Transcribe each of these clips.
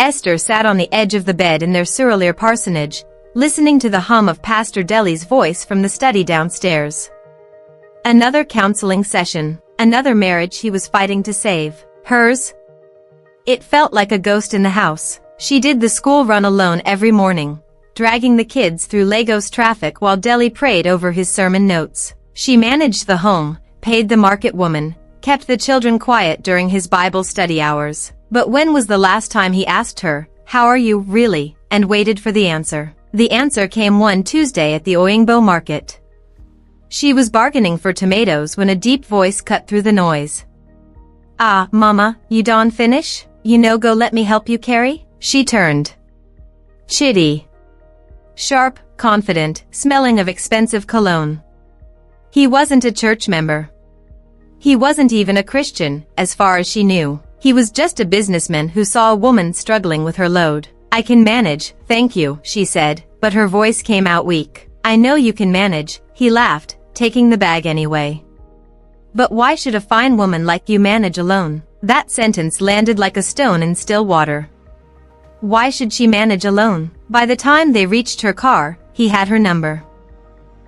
Esther sat on the edge of the bed in their surreal parsonage, listening to the hum of Pastor Deli's voice from the study downstairs. Another counseling session, another marriage he was fighting to save. Hers? It felt like a ghost in the house. She did the school run alone every morning, dragging the kids through Lagos traffic while Deli prayed over his sermon notes. She managed the home, paid the market woman, kept the children quiet during his Bible study hours. But when was the last time he asked her, "How are you, really?" and waited for the answer? The answer came one Tuesday at the Oyingbo market. She was bargaining for tomatoes when a deep voice cut through the noise. "Ah, Mama, you done finish? You no go let me help you carry?" She turned. Chitty. Sharp, confident, smelling of expensive cologne. He wasn't a church member. He wasn't even a Christian, as far as she knew. He was just a businessman who saw a woman struggling with her load. "I can manage, thank you," she said, but her voice came out weak. "I know you can manage," he laughed, taking the bag anyway. "But why should a fine woman like you manage alone?" That sentence landed like a stone in still water. Why should she manage alone? By the time they reached her car, he had her number.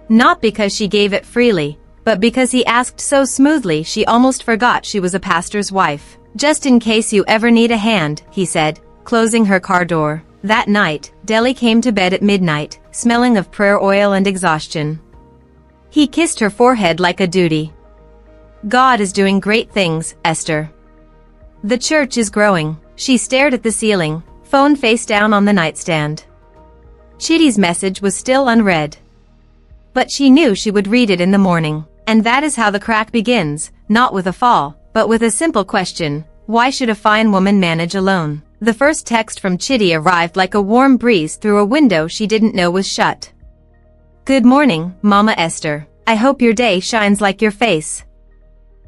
Not because she gave it freely, but because he asked so smoothly she almost forgot she was a pastor's wife. "Just in case you ever need a hand," he said, closing her car door. That night, Deli came to bed at midnight, smelling of prayer oil and exhaustion. He kissed her forehead like a duty. "God is doing great things, Esther. The church is growing." She stared at the ceiling, phone face down on the nightstand. Chitty's message was still unread. But she knew she would read it in the morning. And that is how the crack begins, not with a fall, but with a simple question: why should a fine woman manage alone? The first text from Chitty arrived like a warm breeze through a window she didn't know was shut. "Good morning, Mama Esther. I hope your day shines like your face."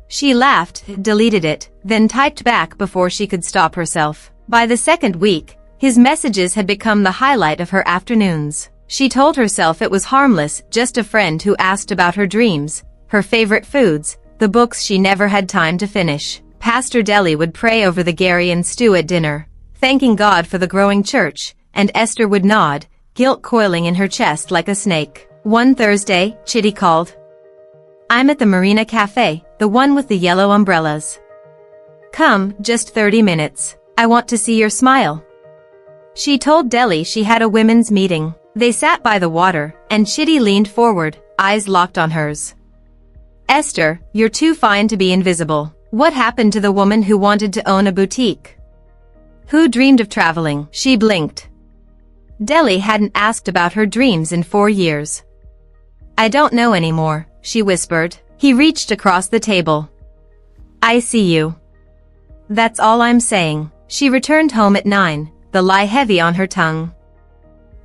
She laughed, deleted it, then typed back before she could stop herself. By the second week, his messages had become the highlight of her afternoons. She told herself it was harmless, just a friend who asked about her dreams, her favorite foods, the books she never had time to finish. Pastor Deli would pray over the Gary and stew at dinner, thanking God for the growing church, and Esther would nod, guilt coiling in her chest like a snake. One Thursday, Chitty called. "I'm at the Marina Cafe, the one with the yellow umbrellas. Come, just 30 minutes. I want to see your smile." She told Deli she had a women's meeting. They sat by the water, and Chitty leaned forward, eyes locked on hers. "Esther, you're too fine to be invisible. What happened to the woman who wanted to own a boutique? Who dreamed of traveling?" She blinked. Deli hadn't asked about her dreams in 4 years. "I don't know anymore," she whispered. He reached across the table. "I see you. That's all I'm saying." She returned home at 9, the lie heavy on her tongue.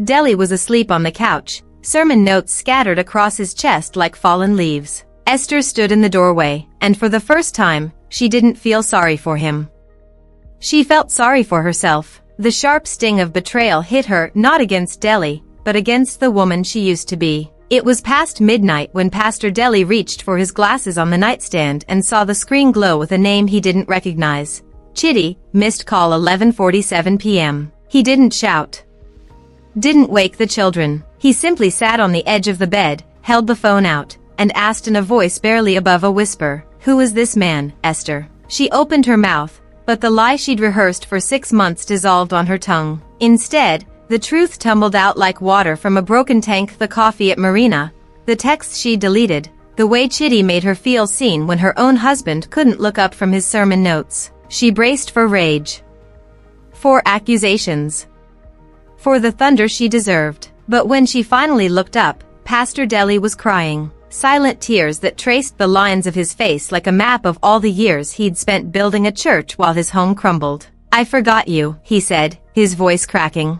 Deli was asleep on the couch, sermon notes scattered across his chest like fallen leaves. Esther stood in the doorway, and for the first time, she didn't feel sorry for him. She felt sorry for herself. The sharp sting of betrayal hit her not against Deli, but against the woman she used to be. It was past midnight when Pastor Deli reached for his glasses on the nightstand and saw the screen glow with a name he didn't recognize. Chitty, missed call 11:47 p.m. He didn't shout. Didn't wake the children. He simply sat on the edge of the bed, held the phone out, and asked in a voice barely above a whisper, "Who is this man, Esther?" She opened her mouth, but the lie she'd rehearsed for 6 months dissolved on her tongue. Instead, the truth tumbled out like water from a broken tank. The coffee at Marina, the texts she deleted, the way Chitty made her feel seen when her own husband couldn't look up from his sermon notes. She braced for rage. For accusations. For the thunder she deserved. But when she finally looked up, Pastor Deli was crying. Silent tears that traced the lines of his face like a map of all the years he'd spent building a church while his home crumbled. "I forgot you," he said, his voice cracking.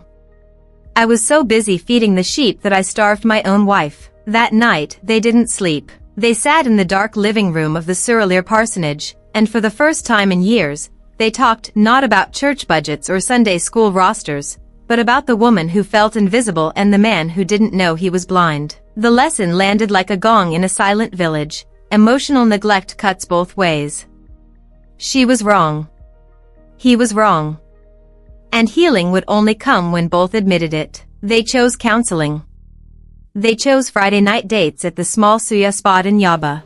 "I was so busy feeding the sheep that I starved my own wife." That night, they didn't sleep. They sat in the dark living room of the Surreal parsonage, and for the first time in years, they talked not about church budgets or Sunday school rosters, but about the woman who felt invisible and the man who didn't know he was blind. The lesson landed like a gong in a silent village. Emotional neglect cuts both ways. She was wrong. He was wrong. And healing would only come when both admitted it. They chose counseling. They chose Friday night dates at the small suya spot in Yaba.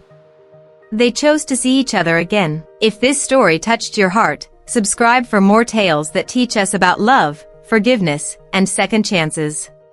They chose to see each other again. If this story touched your heart, subscribe for more tales that teach us about love, forgiveness, and second chances.